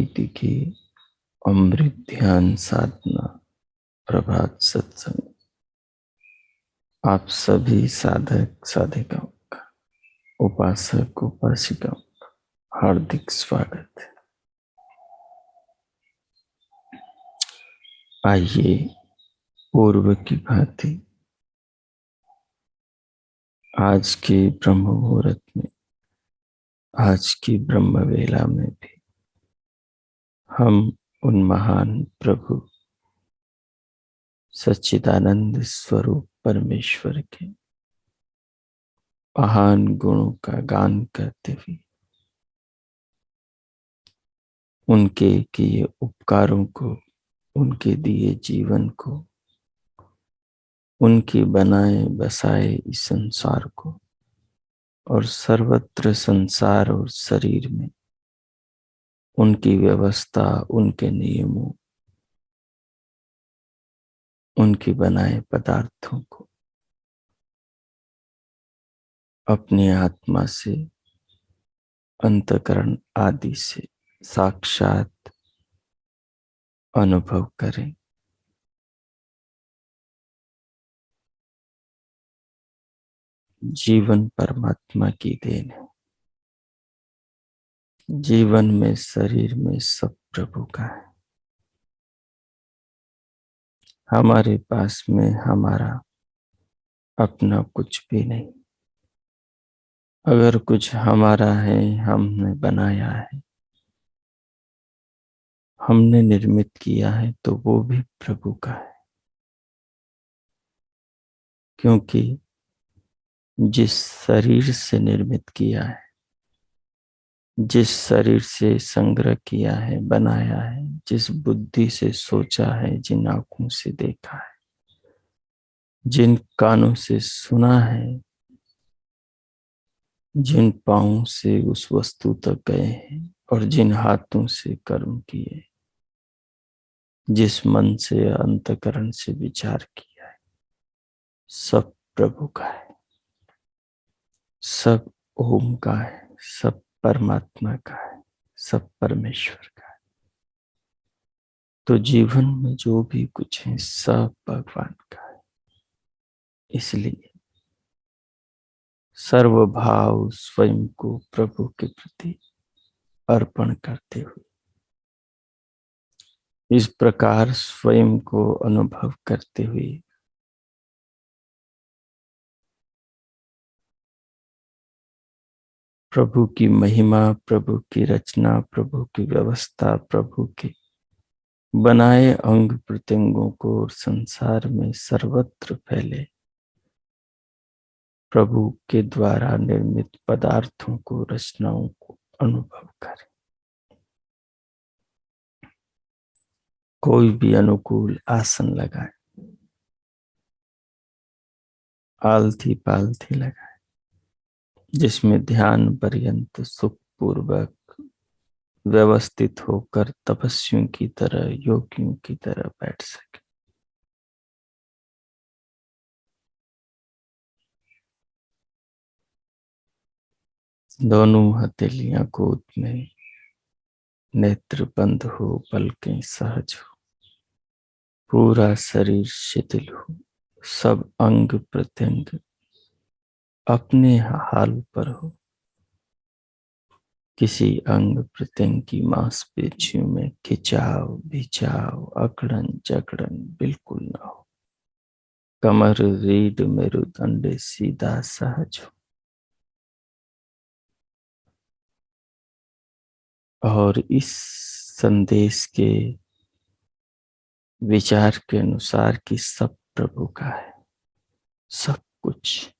वैदिकी अमृत ध्यान साधना प्रभात सत्संग आप सभी साधक साधिकाओं का, उपासक उपासिकाओं का हार्दिक स्वागत है। आइए पूर्व की भांति आज के ब्रह्म मुहूर्त में, आज की ब्रह्म वेला में भी हम उन महान प्रभु सच्चिदानंद स्वरूप परमेश्वर के महान गुणों का गान करते हुए उनके किए उपकारों को, उनके दिए जीवन को, उनके बनाए बसाए इस संसार को और सर्वत्र संसार और शरीर में उनकी व्यवस्था, उनके नियमों, उनके बनाए पदार्थों को अपनी आत्मा से, अंतःकरण आदि से साक्षात अनुभव करें। जीवन परमात्मा की देन है। जीवन में, शरीर में सब प्रभु का है। हमारे पास में हमारा अपना कुछ भी नहीं। अगर कुछ हमारा है, हमने बनाया है, हमने निर्मित किया है, तो वो भी प्रभु का है। क्योंकि जिस शरीर से निर्मित किया है, जिस शरीर से संग्रह किया है, बनाया है, जिस बुद्धि से सोचा है, जिन आंखों से देखा है, जिन कानों से सुना है, जिन पांवों से उस वस्तु तक गए हैं और जिन हाथों से कर्म किए, जिस मन से अंतःकरण से विचार किया है, सब प्रभु का है, सब ओम का है, सब परमात्मा का है, सब परमेश्वर का है। तो जीवन में जो भी कुछ है सब भगवान का है। इसलिए सर्वभाव स्वयं को प्रभु के प्रति अर्पण करते हुए, इस प्रकार स्वयं को अनुभव करते हुए प्रभु की महिमा, प्रभु की रचना, प्रभु की व्यवस्था, प्रभु के बनाए अंग प्रत्यंगों को और संसार में सर्वत्र फैले प्रभु के द्वारा निर्मित पदार्थों को, रचनाओं को अनुभव करें। कोई भी अनुकूल आसन लगाए, आलथी पालथी लगाए, जिसमें ध्यान पर्यंत सुखपूर्वक व्यवस्थित होकर तपस्वियों की तरह, योगियों की तरह बैठ सके। दोनों हथेलियां गोद में, नेत्र बंद हो, पलकें सहज हो, पूरा शरीर शिथिल हो, सब अंग प्रत्यंग अपने हाल पर हो। किसी अंग प्रत्यंग की मांसपेशियों में खिंचाव, भिचाव, अकड़न जकड़न बिल्कुल न हो। कमर, रीढ़, मेरुदंड सीधा सहज हो और इस संदेश के विचार के अनुसार कि सब प्रभु का है, सब कुछ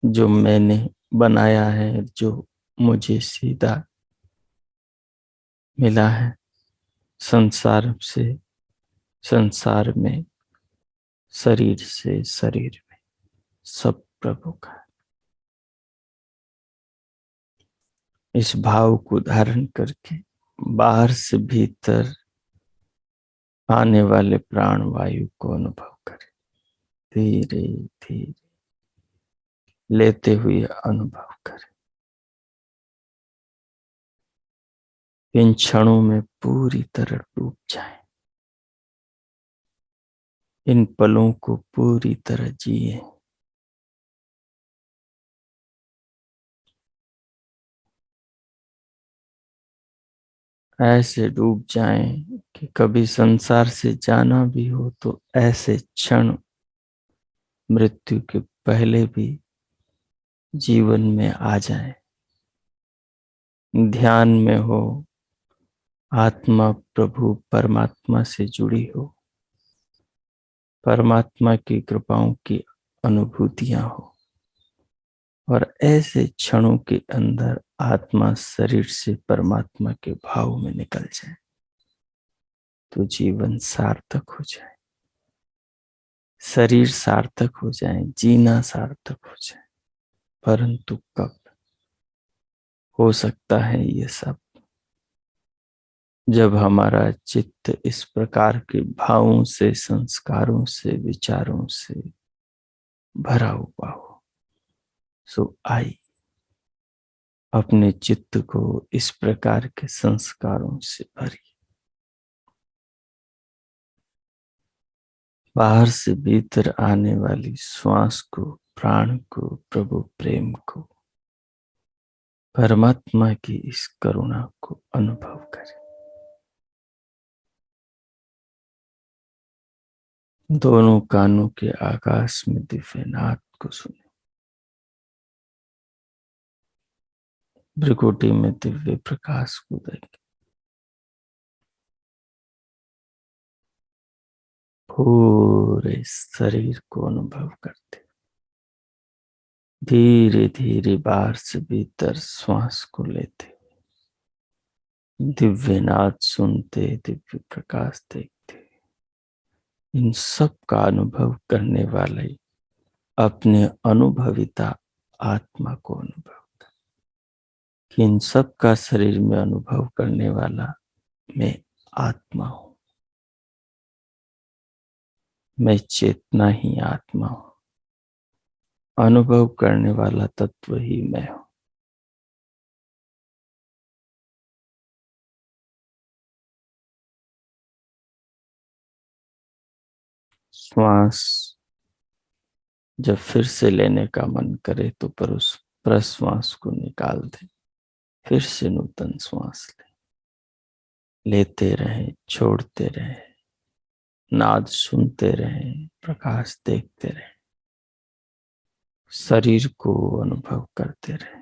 जो मैंने बनाया है, जो मुझे सीधा मिला है संसार से, संसार में, शरीर से शरीर में, सब प्रभु का। इस भाव को धारण करके बाहर से भीतर आने वाले प्राण वायु को अनुभव करें। धीरे धीरे लेते हुए अनुभव करें। इन क्षणों में पूरी तरह डूब जाएं। इन पलों को पूरी तरह जिए। ऐसे डूब जाएं कि कभी संसार से जाना भी हो तो ऐसे क्षण मृत्यु के पहले भी जीवन में आ जाए। ध्यान में हो, आत्मा प्रभु परमात्मा से जुड़ी हो, परमात्मा की कृपाओं की अनुभूतियां हो, और ऐसे क्षणों के अंदर आत्मा शरीर से परमात्मा के भाव में निकल जाए तो जीवन सार्थक हो जाए, शरीर सार्थक हो जाए, जीना सार्थक हो जाए। परंतु कब हो सकता है ये सब? जब हमारा चित्त इस प्रकार के भावों से, संस्कारों से, विचारों से भरा हुआ हो। सो आई अपने चित्त को इस प्रकार के संस्कारों से भरी। बाहर से भीतर आने वाली श्वास को, प्राण को, प्रभु प्रेम को, परमात्मा की इस करुणा को अनुभव करें। दोनों कानों के आकाश में दिव्य नाद को सुने। भ्रिकुटी में दिव्य प्रकाश को देखें। पूरे शरीर को अनुभव करते, धीरे धीरे बाहर से भीतर श्वास को लेते, दिव्य नाद सुनते, दिव्य प्रकाश देखते। इन सब का अनुभव करने वाले अपने अनुभविता आत्मा को अनुभव कर, कि इन सब का शरीर में अनुभव करने वाला मैं आत्मा हूं, मैं चेतना ही आत्मा हूं, अनुभव करने वाला तत्व ही मैं हूं। श्वास जब फिर से लेने का मन करे तो पर उस प्रश्वास को निकाल दे, फिर से नूतन श्वास लेते रहें, छोड़ते रहें, नाद सुनते रहें, प्रकाश देखते रहें, शरीर को अनुभव करते रहें।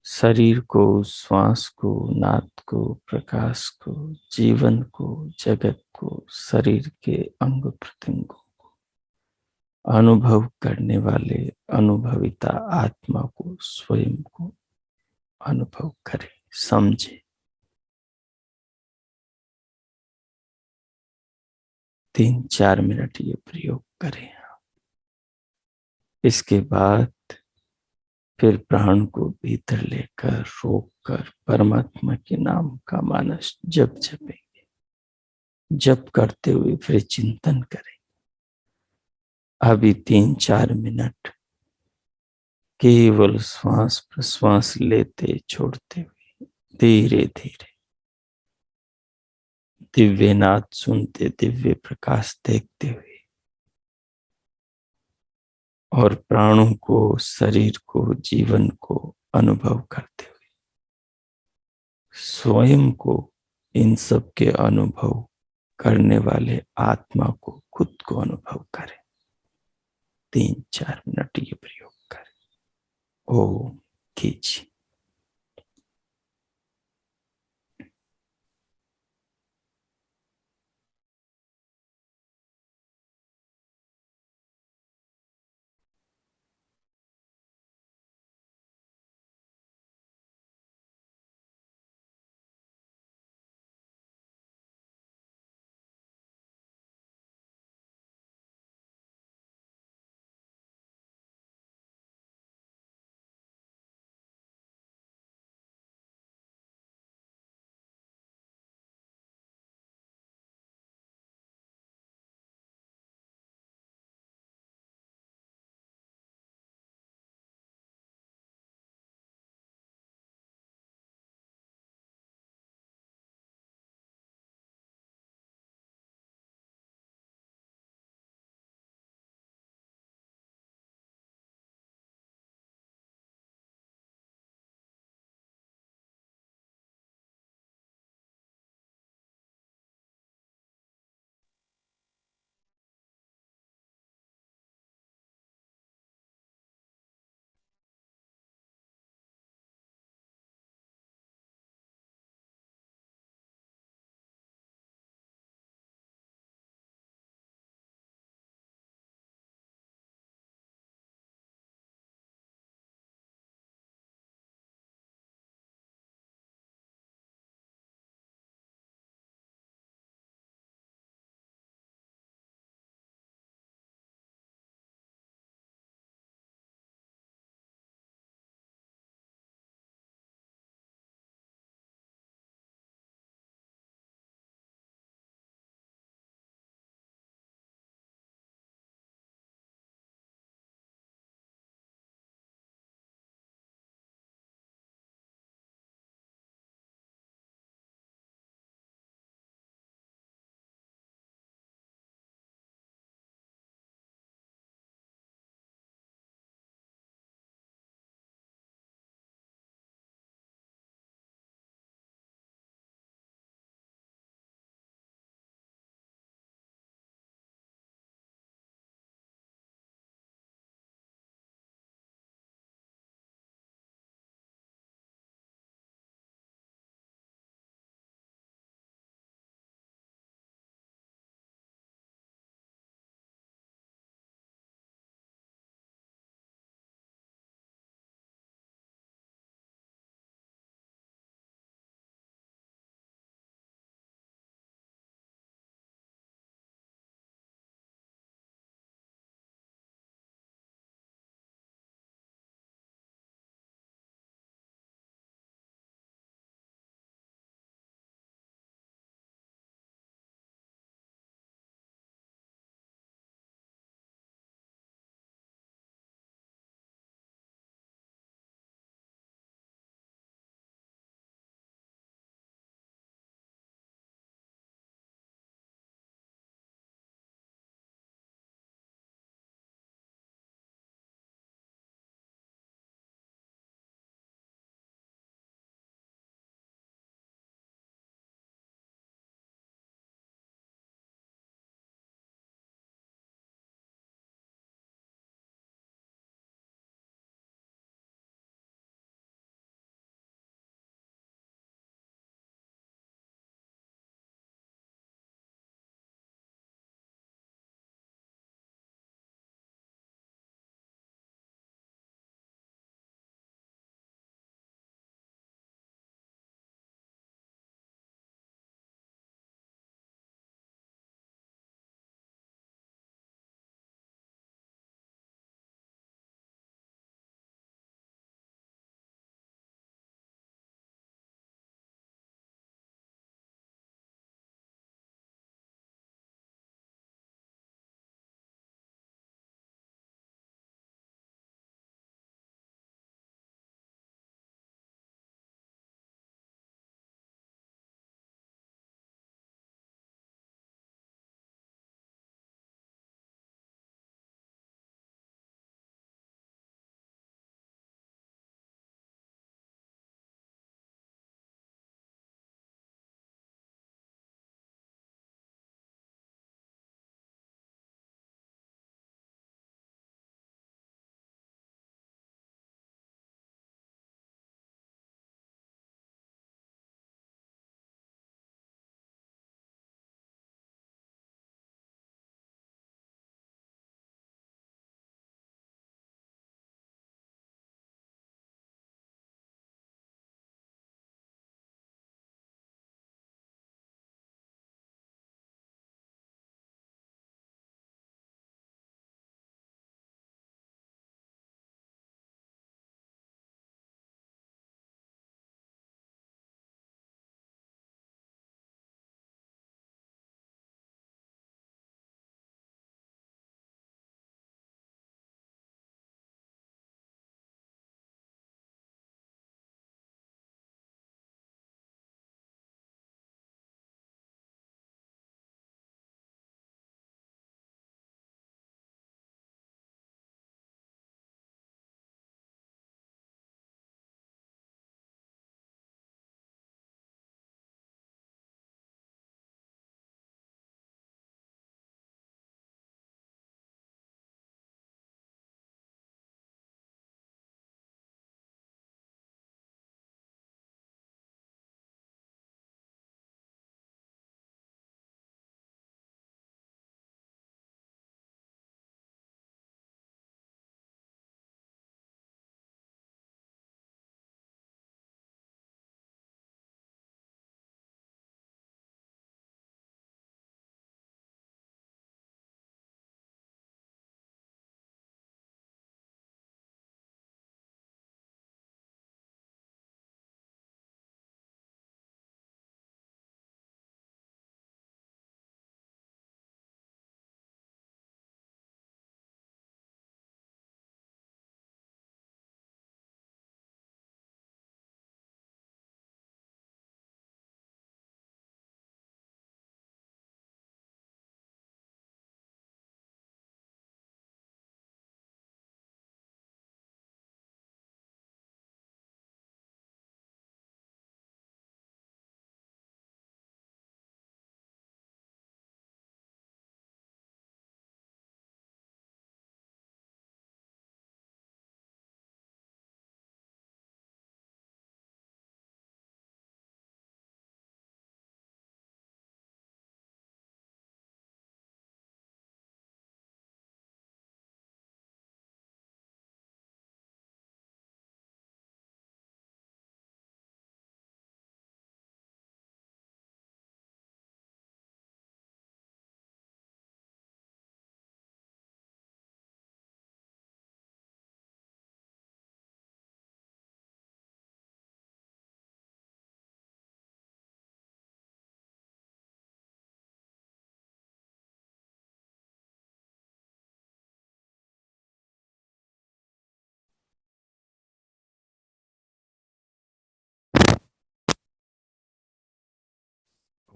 शरीर को, श्वास को, नाद को, प्रकाश को, जीवन को, जगत को, शरीर के अंग प्रत्यंगों को अनुभव करने वाले अनुभविता आत्मा को, स्वयं को अनुभव करें, समझे। 3-4 मिनट ये प्रयोग करें। इसके बाद फिर प्राण को भीतर लेकर रोक कर परमात्मा के नाम का मानस जप जपेंगे। जप करते हुए फिर चिंतन करें। अभी 3-4 मिनट केवल श्वास प्रश्वास लेते छोड़ते हुए धीरे धीरे दिव्य नाद सुनते, दिव्य प्रकाश देखते हुए और प्राणों को, शरीर को, जीवन को अनुभव करते हुए स्वयं को, इन सब के अनुभव करने वाले आत्मा को, खुद को अनुभव करें। 3-4 मिनट ये प्रयोग करें। ओम कीजिए।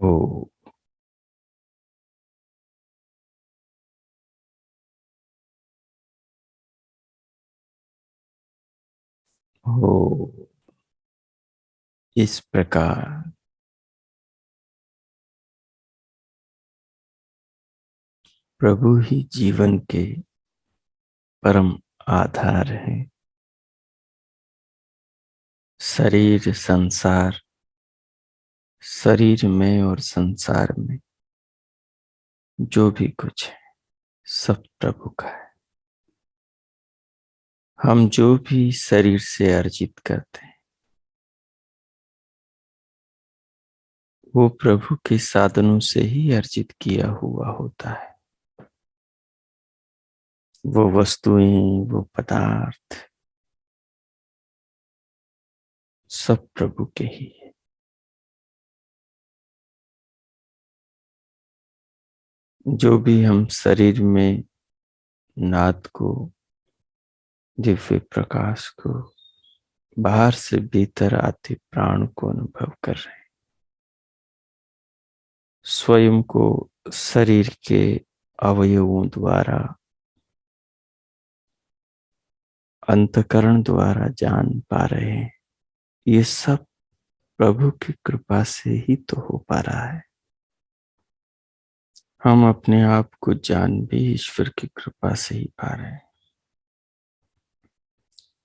हो हो। इस प्रकार प्रभु ही जीवन के परम आधार है। शरीर संसार, शरीर में और संसार में जो भी कुछ है सब प्रभु का है। हम जो भी शरीर से अर्जित करते हैं वो प्रभु के साधनों से ही अर्जित किया हुआ होता है। वो वस्तुएं, वो पदार्थ सब प्रभु के ही है। जो भी हम शरीर में नाद को, दिव्य प्रकाश को, बाहर से भीतर आते प्राण को अनुभव कर रहे हैं, स्वयं को शरीर के अवयवों द्वारा, अंतकरण द्वारा जान पा रहे हैं, ये सब प्रभु की कृपा से ही तो हो पा रहा है। हम अपने आप को जान भी ईश्वर की कृपा से ही पा रहे हैं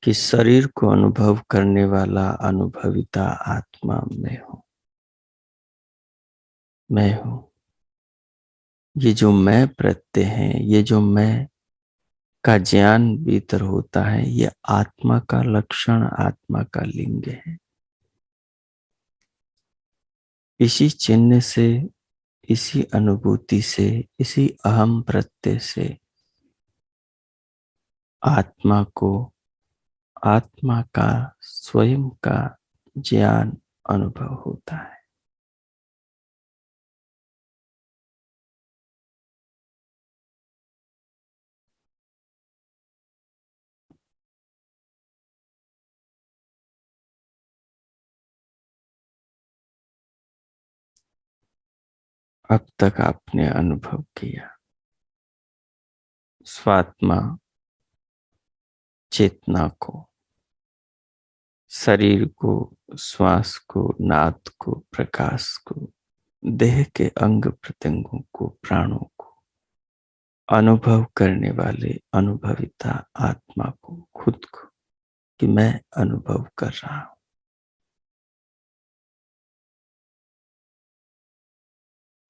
कि शरीर को अनुभव करने वाला अनुभविता आत्मा मैं हूं। मैं हूं। ये जो मैं प्रत्यय है, ये जो मैं का ज्ञान भीतर होता है, ये आत्मा का लक्षण, आत्मा का लिंग है। इसी चिन्ह से, इसी अनुभूति से, इसी अहम प्रत्यय से आत्मा को, आत्मा का स्वयं का ज्ञान अनुभव होता है। अब तक आपने अनुभव किया स्वात्मा, चेतना को, शरीर को, श्वास को, नाद को, प्रकाश को, देह के अंग प्रत्यंगों को, प्राणों को अनुभव करने वाले अनुभविता आत्मा को, खुद को, कि मैं अनुभव कर रहा हूं।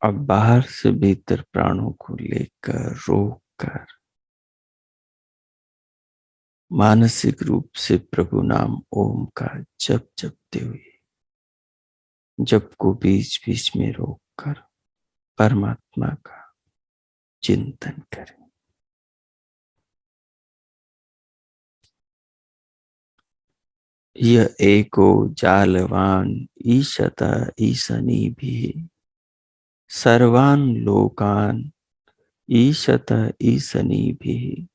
अब बाहर से भीतर प्राणों को लेकर, रोक कर, मानसिक रूप से प्रभु नाम ओम का जप जपते हुए, जप को बीच बीच में रोक कर परमात्मा का चिंतन करें। यह एको जालवान ईशत ईसनी भी सर्वान लोकान ईशत ईसनी भी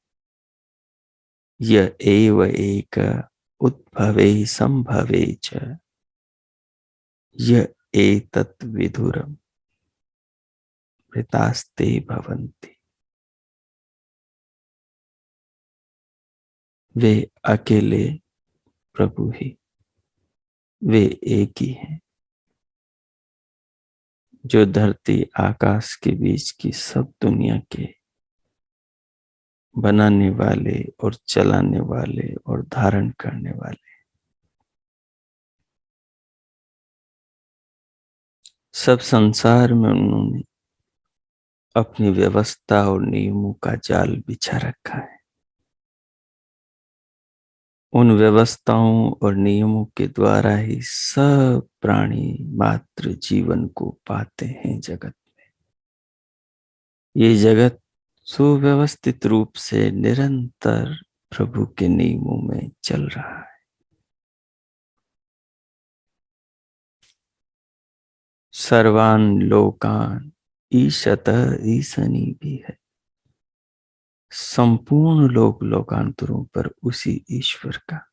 य एव एक उद्भवे संभवे च य एतत् विदुरम् मृतास्ते भवन्ति। वे अकेले प्रभु ही, वे एक ही हैं जो धरती आकाश के बीच की सब दुनिया के बनाने वाले और चलाने वाले और धारण करने वाले। सब संसार में उन्होंने अपनी व्यवस्था और नियमों का जाल बिछा रखा है। उन व्यवस्थाओं और नियमों के द्वारा ही सब प्राणी मात्र जीवन को पाते हैं जगत में। ये जगत सुव्यवस्थित रूप से निरंतर प्रभु के नियमों में चल रहा है। सर्वान लोकान ईशत ईसनी भी है। संपूर्ण लोक लोकांतरों पर उसी ईश्वर का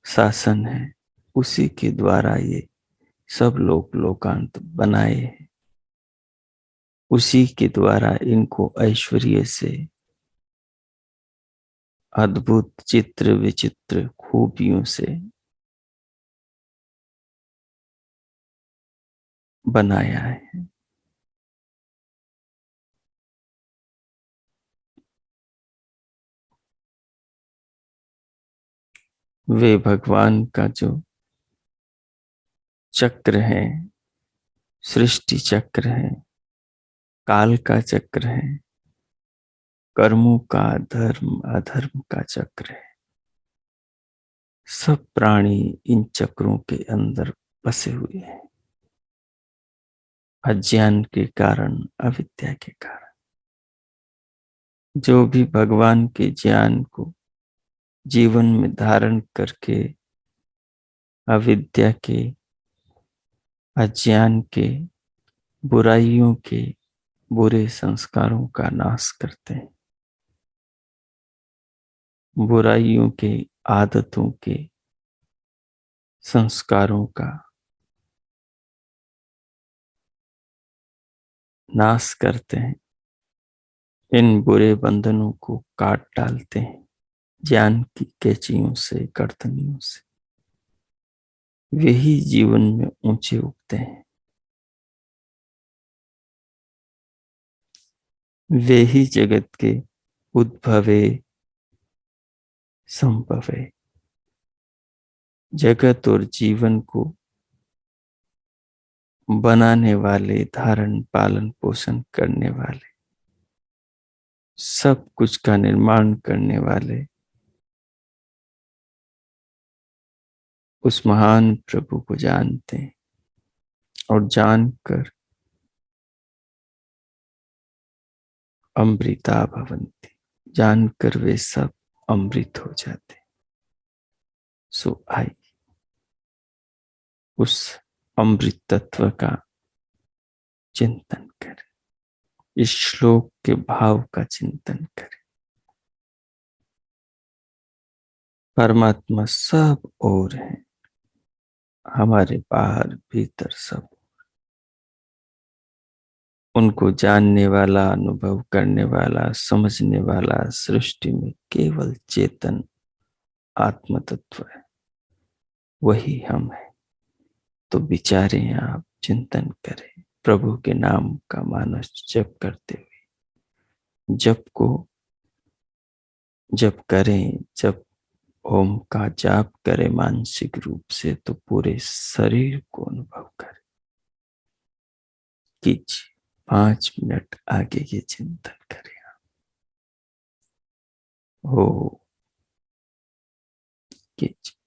शासन है। उसी के द्वारा ये सब लोक लोकांत बनाए हैं। उसी के द्वारा इनको ऐश्वर्य से अद्भुत चित्र विचित्र खूबियों से बनाया है। वे भगवान का जो चक्र है, सृष्टि चक्र है, काल का चक्र है, कर्मों का, धर्म अधर्म का चक्र है। सब प्राणी इन चक्रों के अंदर बसे हुए हैं, अज्ञान के कारण, अविद्या के कारण। जो भी भगवान के ज्ञान को जीवन में धारण करके अविद्या के, अज्ञान के, बुराइयों के, बुरे संस्कारों का नाश करते हैं, बुराइयों के, आदतों के, संस्कारों का नाश करते हैं, इन बुरे बंधनों को काट डालते हैं ज्ञान की कैंचियों से, कर्तनियों से। वे ही जीवन में ऊंचे उठते हैं, वे ही जगत के उद्भवे संभवे, जगत और जीवन को बनाने वाले, धारण पालन पोषण करने वाले, सब कुछ का निर्माण करने वाले उस महान प्रभु को जानते हैं। और जानकर अमृता भवन्ति, जानकर वे सब अमृत हो जाते। सो आई उस अमृत तत्व का चिंतन करें, इस श्लोक के भाव का चिंतन करें। परमात्मा सब और है, हमारे बाहर भीतर सब। उनको जानने वाला, अनुभव करने वाला, समझने वाला सृष्टि में केवल चेतन आत्म तत्व है, वही हम है। तो विचारें आप, चिंतन करें, प्रभु के नाम का मानस जप करते हुए। जप को जब करें, जब ओम का जाप करें मानसिक रूप से, तो पूरे शरीर को अनुभव करें। कीजिए 5 मिनट आगे के चिंतन करें। हो कीजिए।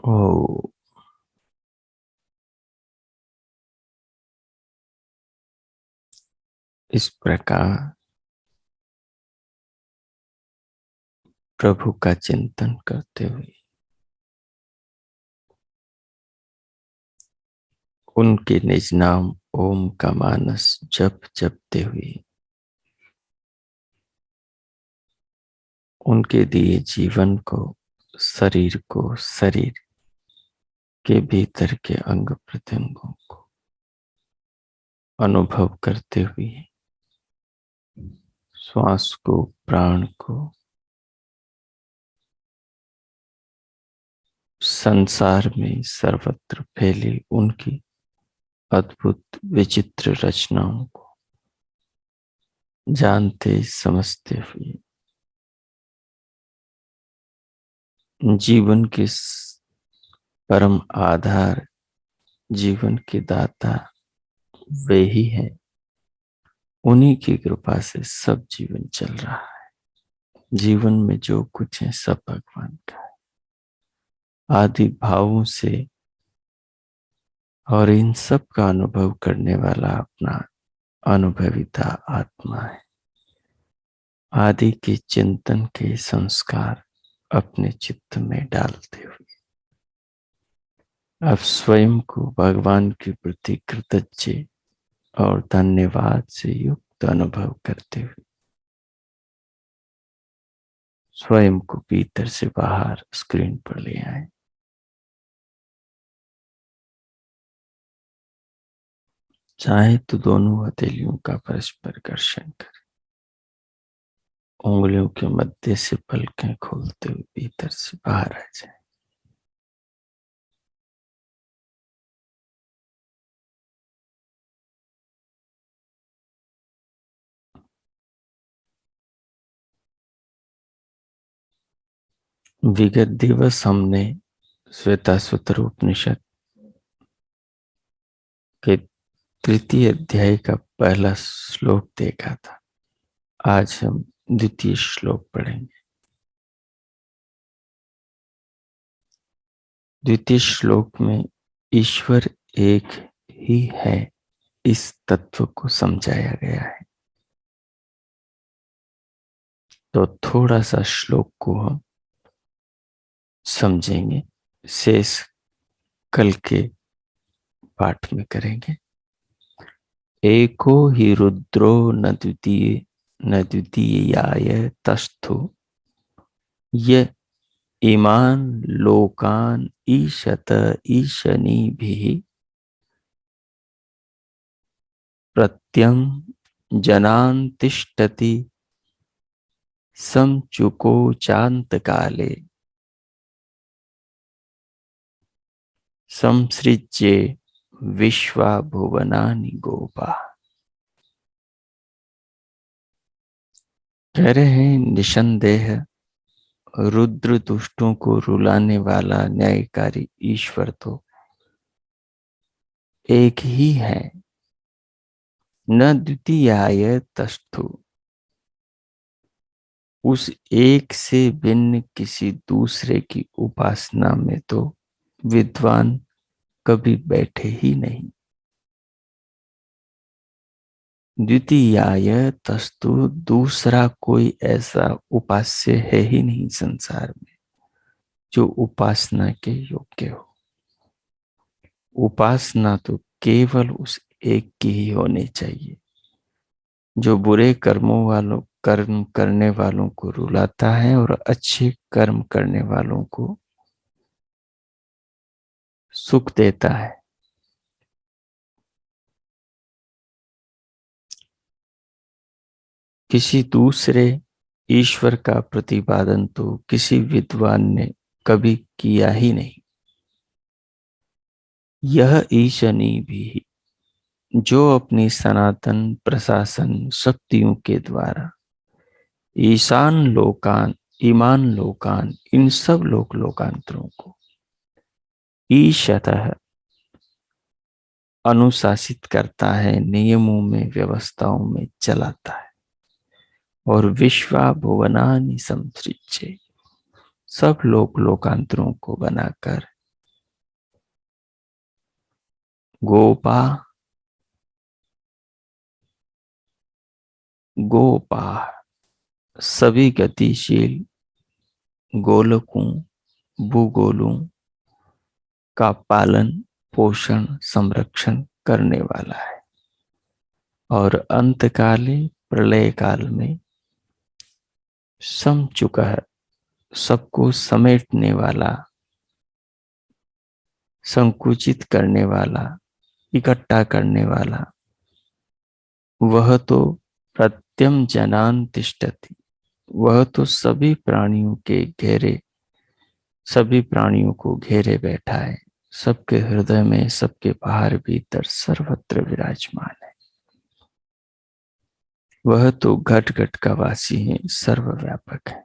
ओ इस प्रकार प्रभु का चिंतन करते हुए, उनके निज नाम ओम का मानस जप जपते हुए, उनके दिए जीवन को, शरीर को, शरीर के भीतर के अंग प्रत्यंगों को अनुभव करते हुए, श्वास को, प्राण को, संसार में सर्वत्र फैली उनकी अद्भुत विचित्र रचनाओं को जानते समझते हुए, जीवन के परम आधार, जीवन के दाता वे ही हैं। उन्हीं की कृपा से सब जीवन चल रहा है। जीवन में जो कुछ है सब भगवान का है। आदि भावों से और इन सब का अनुभव करने वाला अपना अनुभविता आत्मा है। आदि के चिंतन के संस्कार अपने चित्त में डालते हुए अब स्वयं को भगवान के प्रति कृतज्ञ और धन्यवाद से युक्त अनुभव करते हुए स्वयं को भीतर से बाहर स्क्रीन पर ले आए। चाहे तो दोनों हथेलियों का परस्पर घर्षण करें, उंगलियों के मध्य से पलकें खोलते हुए भीतर से बाहर आ जाए। विगत दिवस हमने श्वेताश्वतर उपनिषद के तृतीय अध्याय का पहला श्लोक देखा था। आज हम द्वितीय श्लोक पढ़ेंगे। द्वितीय श्लोक में ईश्वर एक ही है इस तत्व को समझाया गया है। तो थोड़ा सा श्लोक को हम समझेंगे, शेष कल के पाठ में करेंगे। एको ही रुद्रो न द्वितीयाय तस्थो य इमान लोकान ईशत ईशनीभिः प्रत्यं जनान तिष्ठति समचुको चान्तकाले संसृज्ये विश्वा भुवनानि गोपा। कह रहे हैं निसंदेह रुद्र दुष्टों को रुलाने वाला न्यायकारी ईश्वर तो एक ही है। न द्वितीयाय तस्थु, उस एक से भिन्न किसी दूसरे की उपासना में तो विद्वान कभी बैठे ही नहीं। द्वितीयाय तस्तु, दूसरा कोई ऐसा उपास्य है ही नहीं संसार में जो उपासना के योग्य हो। उपासना तो केवल उस एक की ही होनी चाहिए जो बुरे कर्म करने वालों को रुलाता है और अच्छे कर्म करने वालों को सुख देता है। किसी दूसरे ईश्वर का प्रतिपादन तो किसी विद्वान ने कभी किया ही नहीं। यह ईशनी भी जो अपनी सनातन प्रशासन शक्तियों के द्वारा ईशान लोकान, ईमान लोकान, इन सब लोकांतरों को ईशतः अनुशासित करता है, नियमों में, व्यवस्थाओं में चलाता है। और विश्वा भुवनानि संसृज्य, सब लोकांतरों को बनाकर गोपा गोपा सभी गतिशील गोलकों भूगोलों का पालन पोषण संरक्षण करने वाला है और अंतकाले प्रलय काल में सम चुका है, सबको समेटने वाला, संकुचित करने वाला, इकट्ठा करने वाला, वह तो प्रत्यम जनान तिष्ठति, वह तो सभी प्राणियों के घेरे, सभी प्राणियों को घेरे बैठा है, सबके हृदय में, सबके बाहर भीतर सर्वत्र विराजमान है। वह तो घट घट का वासी है, सर्वव्यापक है।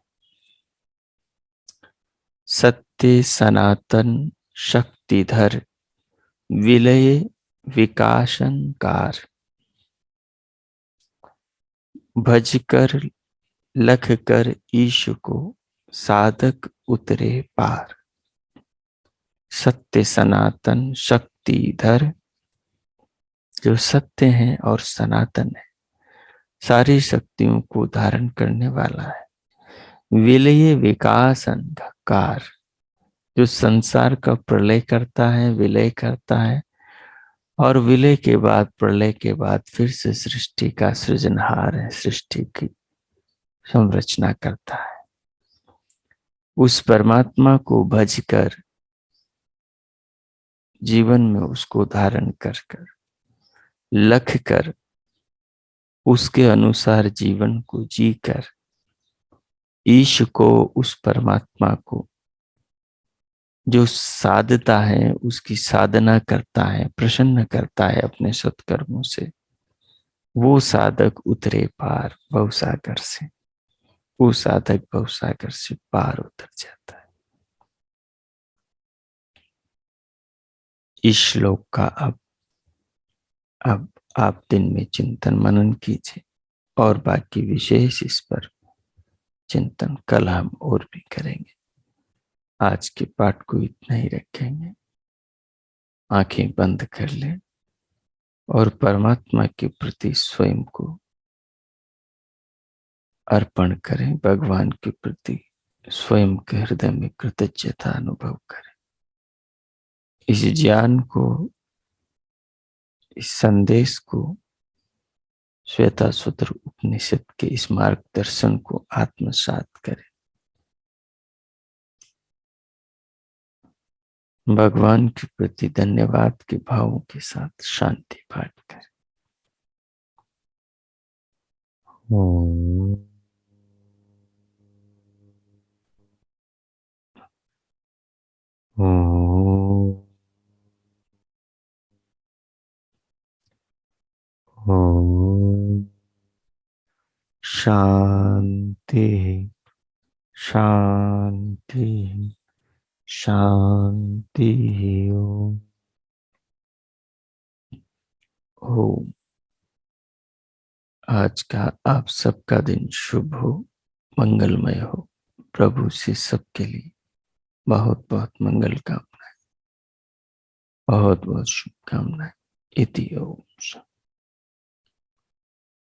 सत्य सनातन शक्तिधर विलय विकासनकार, भज कर लख कर ईश को साधक उतरे पार। सत्य सनातन शक्तिधर, जो सत्य है और सनातन है, सारी शक्तियों को धारण करने वाला है। विलय विकासनकार, जो संसार का प्रलय करता है, विलय करता है, और विलय के बाद, प्रलय के बाद फिर से सृष्टि का सृजनहार है, सृष्टि की संरचना करता है। उस परमात्मा को भज कर, जीवन में उसको धारण कर कर, लख कर, उसके अनुसार जीवन को जी कर, ईश को, उस परमात्मा को जो साधता है, उसकी साधना करता है, प्रसन्न करता है अपने सत्कर्मों से, वो साधक उतरे पार भवसागर से, वो साधक भवसागर से पार उतर जाता है। इस श्लोक का अब आप दिन में चिंतन मनन कीजिए और बाकी विशेष इस पर चिंतन कल हम और भी करेंगे। आज के पाठ को इतना ही रखेंगे। आंखें बंद कर लें और परमात्मा के प्रति स्वयं को अर्पण करें, भगवान के प्रति स्वयं के हृदय में कृतज्ञता अनुभव करें। इस ज्ञान को, इस संदेश को, श्वेताश्वतर उपनिषद के इस मार्गदर्शन को आत्मसात करें। भगवान के प्रति धन्यवाद के भावों के साथ शांति पाठ करें। ओम ओम ओम शांति शांति शांति। ओम ओम। आज का आप सबका दिन शुभ हो, मंगलमय हो। प्रभु से सबके लिए बहुत बहुत मंगल कामनाएं, बहुत बहुत शुभकामनाएं। इति ओम।